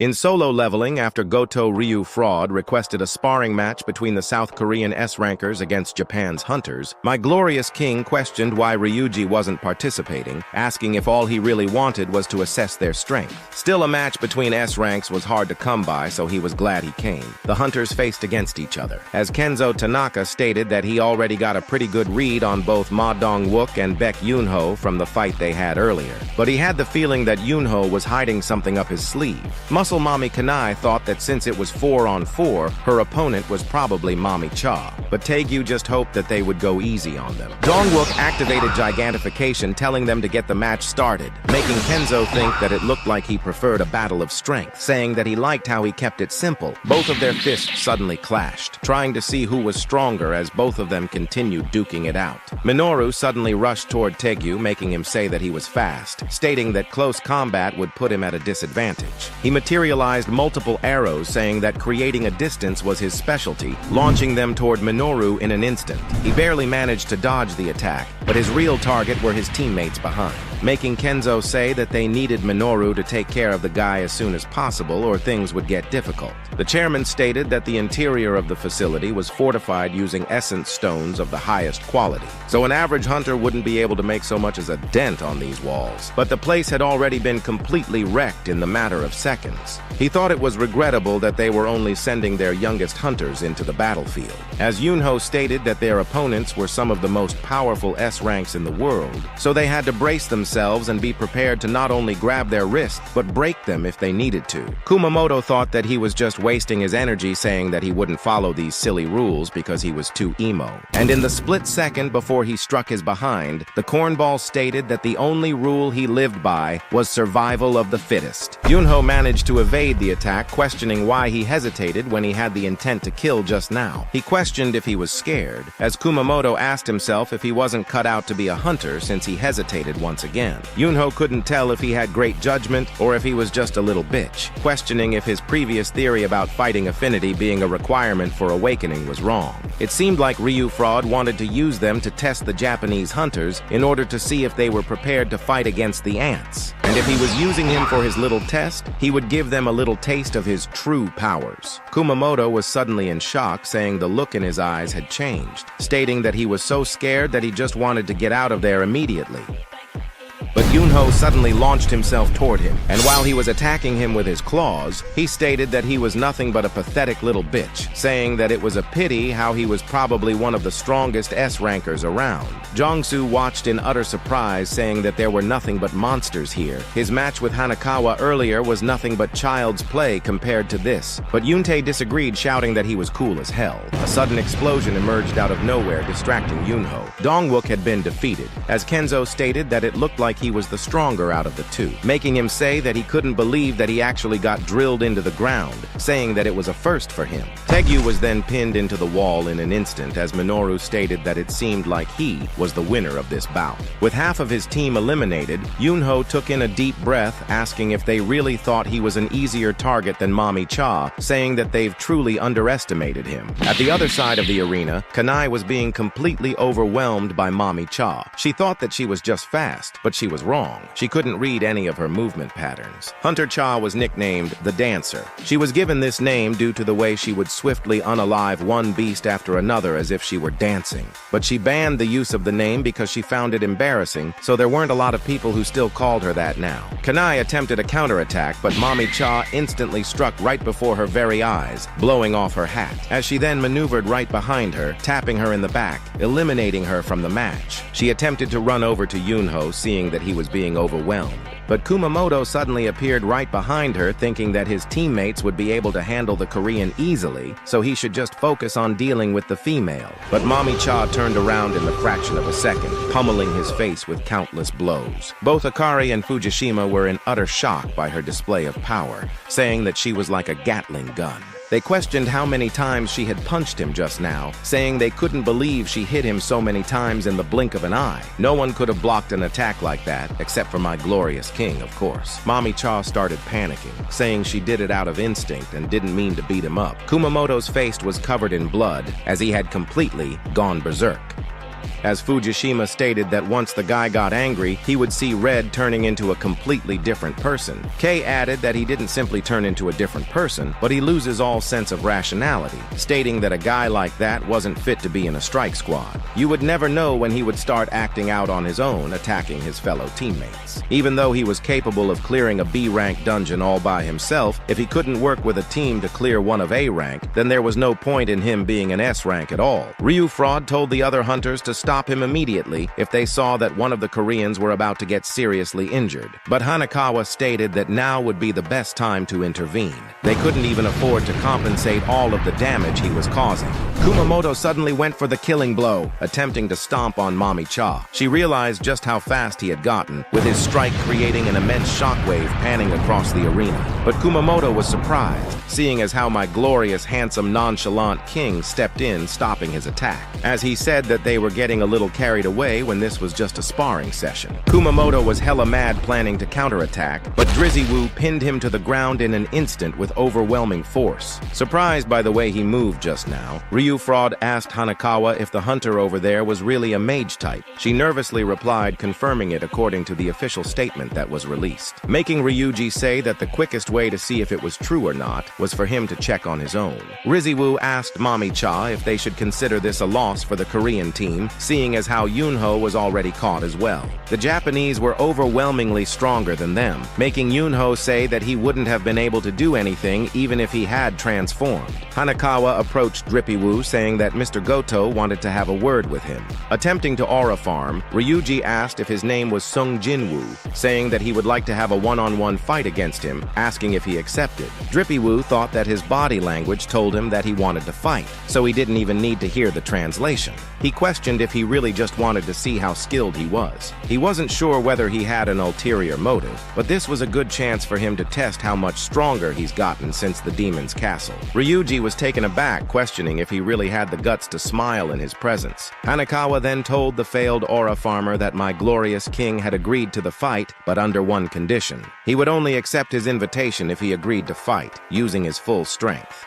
In solo leveling, after Goto Ryu Fraud requested a sparring match between the South Korean S-rankers against Japan's hunters, my glorious king questioned why Rujii wasn't participating, asking if all he really wanted was to assess their strength. Still, a match between S-ranks was hard to come by, so he was glad he came. The hunters faced against each other, as Kenzo Tanaka stated that he already got a pretty good read on both Ma Dong-wook and Baek Yoonho from the fight they had earlier. But he had the feeling that Yoonho was hiding something up his sleeve. Muscle Mommy Kanai thought that since it was 4-on-4, her opponent was probably Mommy Cha, but Taegyu just hoped that they would go easy on them. Dong-wook activated Gigantification, telling them to get the match started, making Kenzo think that it looked like he preferred a battle of strength, saying that he liked how he kept it simple. Both of their fists suddenly clashed, trying to see who was stronger as both of them continued duking it out. Minoru suddenly rushed toward Taegyu, making him say that he was fast, stating that close combat would put him at a disadvantage. He materialized multiple arrows, saying that creating a distance was his specialty, launching them toward Minoru in an instant. He barely managed to dodge the attack, but his real target were his teammates behind, making Kenzo say that they needed Minoru to take care of the guy as soon as possible or things would get difficult. The chairman stated that the interior of the facility was fortified using essence stones of the highest quality, so an average hunter wouldn't be able to make so much as a dent on these walls. But the place had already been completely wrecked in the matter of seconds. He thought it was regrettable that they were only sending their youngest hunters into the battlefield, as Yoonho stated that their opponents were some of the most powerful S-ranks in the world, so they had to brace themselves and be prepared to not only grab their wrists, but break them if they needed to. Kumamoto thought that he was just wasting his energy, saying that he wouldn't follow these silly rules because he was too emo. And in the split second before he struck his behind, the cornball stated that the only rule he lived by was survival of the fittest. Yoonho managed to evade the attack, questioning why he hesitated when he had the intent to kill just now. He questioned if he was scared, as Kumamoto asked himself if he wasn't cut out to be a hunter since he hesitated once again. Yoonho couldn't tell if he had great judgment or if he was just a little bitch, questioning if his previous theory about fighting affinity being a requirement for awakening was wrong. It seemed like Ryu Fraud wanted to use them to test the Japanese hunters in order to see if they were prepared to fight against the ants. And if he was using him for his little test, he would give them a little taste of his true powers. Kumamoto was suddenly in shock, saying the look in his eyes had changed, stating that he was so scared that he just wanted to get out of there immediately. But Yoonho suddenly launched himself toward him, and while he was attacking him with his claws, he stated that he was nothing but a pathetic little bitch, saying that it was a pity how he was probably one of the strongest S-rankers around. Jongsu watched in utter surprise, saying that there were nothing but monsters here. His match with Hanakawa earlier was nothing but child's play compared to this, but Yuntae disagreed, shouting that he was cool as hell. A sudden explosion emerged out of nowhere, distracting Yoonho. Dong-wook had been defeated, as Kenzo stated that it looked like he was the stronger out of the two, making him say that he couldn't believe that he actually got drilled into the ground, saying that it was a first for him. Taegyu was then pinned into the wall in an instant, as Minoru stated that it seemed like he was the winner of this bout. With half of his team eliminated, Yoonho took in a deep breath, asking if they really thought he was an easier target than Mommy Cha, saying that they've truly underestimated him. At the other side of the arena, Kanai was being completely overwhelmed by Mommy Cha. She thought that she was just fast, but she was wrong. She couldn't read any of her movement patterns. Hunter Cha was nicknamed the Dancer. She was given this name due to the way she would swiftly unalive one beast after another as if she were dancing. But she banned the use of the name because she found it embarrassing, so there weren't a lot of people who still called her that now. Kanai attempted a counterattack, but Mommy Cha instantly struck right before her very eyes, blowing off her hat, as she then maneuvered right behind her, tapping her in the back, eliminating her from the match. She attempted to run over to Yoonho, seeing that he was being overwhelmed. But Kumamoto suddenly appeared right behind her, thinking that his teammates would be able to handle the Korean easily, so he should just focus on dealing with the female. But Mommy Cha turned around in the fraction of a second, pummeling his face with countless blows. Both Akari and Fujishima were in utter shock by her display of power, saying that she was like a Gatling gun. They questioned how many times she had punched him just now, saying they couldn't believe she hit him so many times in the blink of an eye. No one could have blocked an attack like that, except for my glorious king, of course. Mommy Cha started panicking, saying she did it out of instinct and didn't mean to beat him up. Kumamoto's face was covered in blood, as he had completely gone berserk. as Fujishima stated that once the guy got angry, he would see red turning into a completely different person. Kei added that he didn't simply turn into a different person, but he loses all sense of rationality, stating that a guy like that wasn't fit to be in a strike squad. You would never know when he would start acting out on his own, attacking his fellow teammates. Even though he was capable of clearing a B-rank dungeon all by himself, if he couldn't work with a team to clear one of A rank, then there was no point in him being an S rank at all. Ryu Fraud told the other hunters to stop him immediately if they saw that one of the Koreans were about to get seriously injured. But Hanekawa stated that now would be the best time to intervene. They couldn't even afford to compensate all of the damage he was causing. Kumamoto suddenly went for the killing blow, attempting to stomp on Mami-cha. She realized just how fast he had gotten, with his strike creating an immense shockwave panning across the arena. But Kumamoto was surprised, seeing as how my glorious, handsome, nonchalant king stepped in, stopping his attack, as he said that they were getting a little carried away when this was just a sparring session. Kumamoto was hella mad planning to counterattack, but Drizzy Wu pinned him to the ground in an instant with overwhelming force. Surprised by the way he moved just now, Ryu Fraud asked Hanekawa if the hunter over there was really a mage type. She nervously replied, confirming it according to the official statement that was released, making Ryuji say that the quickest way to see if it was true or not was for him to check on his own. Riziwu asked Mami-cha if they should consider this a loss for the Korean team, seeing as how Yunho was already caught as well. The Japanese were overwhelmingly stronger than them, making Yunho say that he wouldn't have been able to do anything even if he had transformed. Hanekawa approached Drippy-Woo, saying that Mr. Goto wanted to have a word with him. Attempting to aura farm, Ryuji asked if his name was Sung Jin-Woo, saying that he would like to have a one-on-one fight against him, asking if he accepted. Drippy-Woo thought that his body language told him that he wanted to fight, so he didn't even need to hear the translation. He questioned if he really just wanted to see how skilled he was. He wasn't sure whether he had an ulterior motive, but this was a good chance for him to test how much stronger he's gotten since the demon's castle. Ryuji was taken aback, questioning if he really had the guts to smile in his presence. Hanekawa then told the failed aura farmer that my glorious king had agreed to the fight, but under one condition. He would only accept his invitation if he agreed to fight, using his full strength.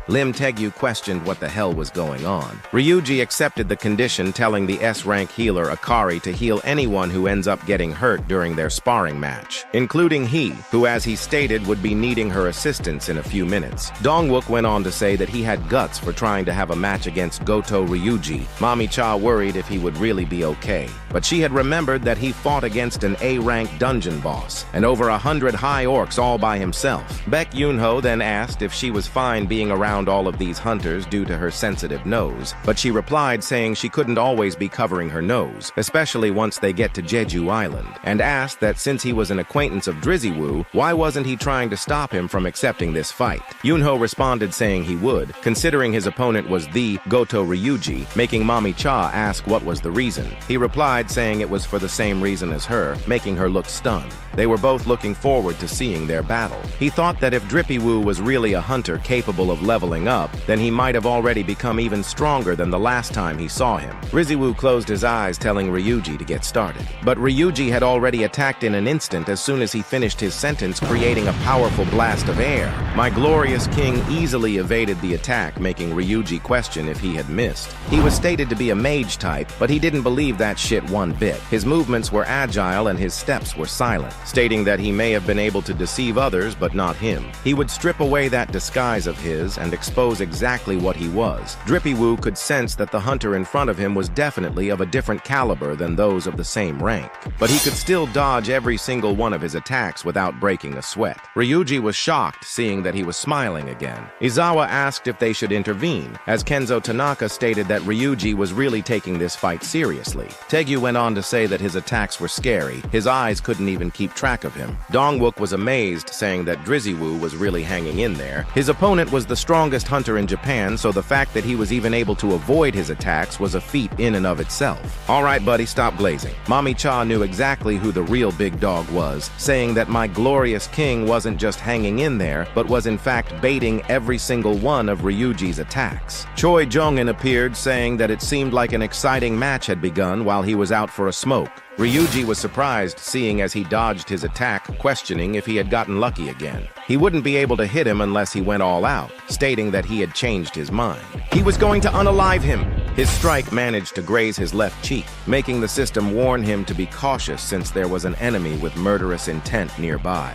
Lim Tegyu questioned what the hell was going on. Ryuji accepted the condition, telling the S-rank healer Akari to heal anyone who ends up getting hurt during their sparring match, including he, who as he stated would be needing her assistance in a few minutes. Dongwook went on to say that he had guts for trying to have a match against Goto Ryuji. Mami-cha worried if he would really be okay, but she had remembered that he fought against an A-rank dungeon boss and over 100 high orcs all by himself. Baek Yunho then asked if she was fine being around all of these hunters due to her sensitive nose, but she replied saying she couldn't always be covering her nose, especially once they get to Jeju Island, and asked that since he was an acquaintance of Drizzy Wu, why wasn't he trying to stop him from accepting this fight? Yunho responded saying he would, considering his opponent was the Goto Ryuji, making Mami-cha ask what was the reason. He replied saying it was for the same reason as her, making her look stunned. They were both looking forward to seeing their battle. He thought that if Drippy Wu was really a hunter capable of leveling up, then he might have already become even stronger than the last time he saw him. Riziwu closed his eyes, telling Ryuji to get started. But Ryuji had already attacked in an instant as soon as he finished his sentence, creating a powerful blast of air. My glorious king easily evaded the attack, making Ryuji question if he had missed. He was stated to be a mage type, but he didn't believe that shit one bit. His movements were agile and his steps were silent, stating that he may have been able to deceive others but not him. He would strip away that disguise of his and expose exactly what he was. Drippy Wu could sense that the hunter in front of him was definitely of a different caliber than those of the same rank, but he could still dodge every single one of his attacks without breaking a sweat. Ryuji was shocked, seeing that he was smiling again. Izawa asked if they should intervene, as Kenzo Tanaka stated that Ryuji was really taking this fight seriously. Tegyu went on to say that his attacks were scary, his eyes couldn't even keep track of him. Dongwook was amazed, saying that Drizzy Wu was really hanging in there. His opponent was the strongest hunter in Japan, so the fact that he was even able to avoid his attacks was a feat in and of itself. Alright buddy, stop glazing. Mami-cha knew exactly who the real big dog was, saying that my glorious king wasn't just hanging in there, but was in fact baiting every single one of Ryuji's attacks. Choi Jongin appeared, saying that it seemed like an exciting match had begun while he was out for a smoke. Ryuji was surprised, seeing as he dodged his attack, questioning if he had gotten lucky again. He wouldn't be able to hit him unless he went all out, stating that he had changed his mind. He was going to unalive him. His strike managed to graze his left cheek, making the system warn him to be cautious since there was an enemy with murderous intent nearby.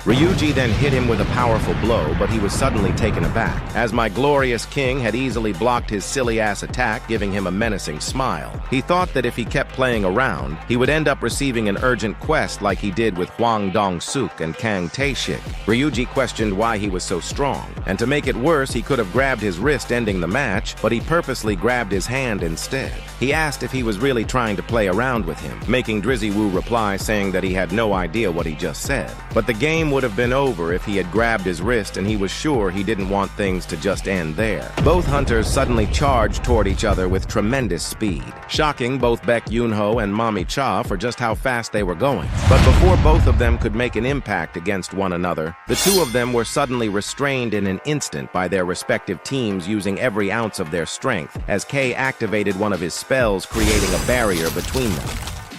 Rujii then hit him with a powerful blow, but he was suddenly taken aback, as my glorious king had easily blocked his silly-ass attack, giving him a menacing smile. He thought that if he kept playing around, he would end up receiving an urgent quest like he did with Huang Dong-suk and Kang Tae-shik. Rujii questioned why he was so strong, and to make it worse, he could have grabbed his wrist ending the match, but he purposely grabbed his hand instead. He asked if he was really trying to play around with him, making Drizzy Woo reply saying that he had no idea what he just said. But the game would have been over if he had grabbed his wrist, and he was sure he didn't want things to just end there. Both hunters suddenly charged toward each other with tremendous speed, shocking both Baek Yoon-ho and Mami Cha for just how fast they were going. But before both of them could make an impact against one another, the two of them were suddenly restrained in an instant by their respective teams using every ounce of their strength, as Kay activated one of his spells, creating a barrier between them.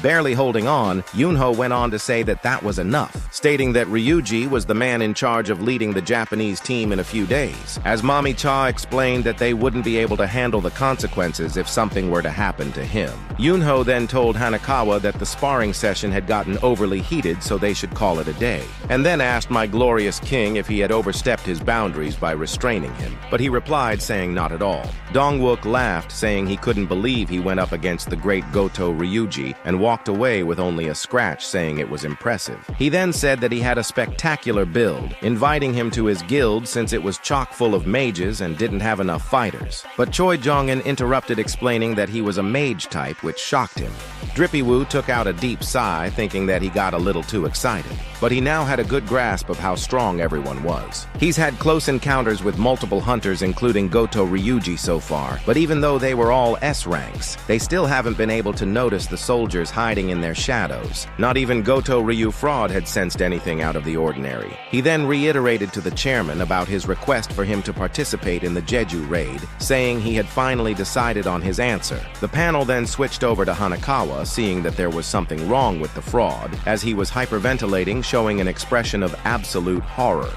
Barely holding on, Yoon-ho went on to say that that was enough, stating that Rujii was the man in charge of leading the Japanese team in a few days, as Mami Cha explained that they wouldn't be able to handle the consequences if something were to happen to him. Yoon-ho then told Hanekawa that the sparring session had gotten overly heated, so they should call it a day, and then asked my glorious king if he had overstepped his boundaries by restraining him, but he replied saying not at all. Dong-wook laughed, saying he couldn't believe he went up against the great Goto Rujii, and walked away with only a scratch, saying it was impressive. He then said that he had a spectacular build, inviting him to his guild since it was chock full of mages and didn't have enough fighters. But Choi Jong-un interrupted, explaining that he was a mage type, which shocked him. Drippy Woo took out a deep sigh, thinking that he got a little too excited. But he now had a good grasp of how strong everyone was. He's had close encounters with multiple hunters, including Goto Rujii so far, but even though they were all S ranks, they still haven't been able to notice the soldiers hiding in their shadows. Not even Goto Ryu Fraud had sensed anything out of the ordinary. He then reiterated to the chairman about his request for him to participate in the Jeju raid, saying he had finally decided on his answer. The panel then switched over to Hanekawa, seeing that there was something wrong with the fraud, as he was hyperventilating, showing an expression of absolute horror.